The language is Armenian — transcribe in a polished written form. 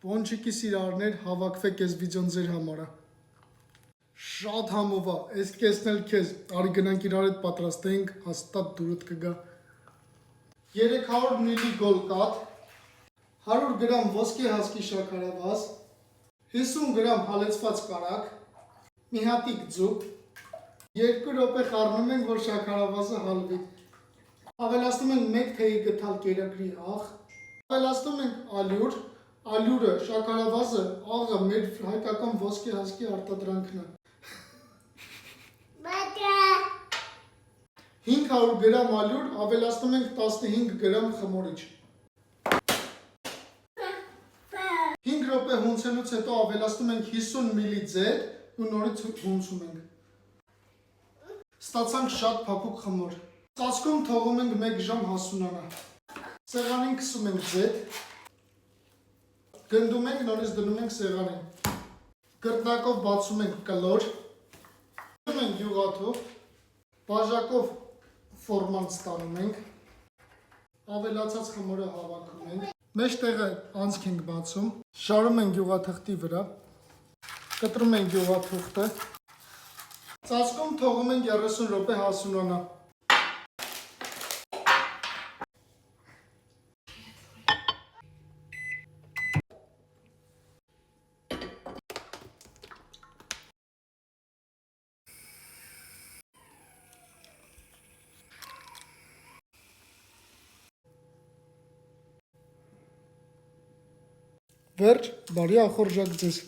Պոնչիկի սիրարներ, հավաքվեք այս վիդեոն ձեր համար է։ Շատ համով է, այս կեսն էլ քեզ, արի գնանք իրար հետ պատրաստենք, հաստատ դուրդ կգա։ 300 մլ գոլկատ, 100 գրամ ոսկե հասկի շաքարավազ, 50 գրամ հալեցված կարագ, մի հատիկ ձուկ, 2 րոպե խառնում ենք, որ շաքարավազը հալվի։ Ավելացնում ենք 1 թեյի գթալ կերակրի աղ, ավելացնում ենք ալյուր, ալյուրը, շաքարավազը, աղը մեր հայկական ոսկե հասկի արտադրանքն է։ 500 գրամ ալյուր, ավելացնում ենք 15 գրամ խմորիչ։ 5 րոպե հունցելուց հետո ավելացնում ենք 50 մլ ձետ ու նորից հունցում ենք։ Ստացանք շատ փափուկ խմոր։ Ծածկում թողում ենք 1 ժամ հասունանա։ Սեղանին քսում ենք ձետ, գնդում ենք, նորից դնում ենք սեղանին։ Կրտնակով բացում ենք կլոր, դնում ենք յուղաթով, բաժակով ֆորման ստանում ենք, ավելացած խմորը հավաքում ենք, մեջտեղը անցք ենք բացում, շարում ենք յուղաթղթի վրա, կտրում ենք յուղաթուղթը, ծածկում թողում ենք 30 րոպե հասունանա։ Վերջ, բարի ախորժակ ձեզ։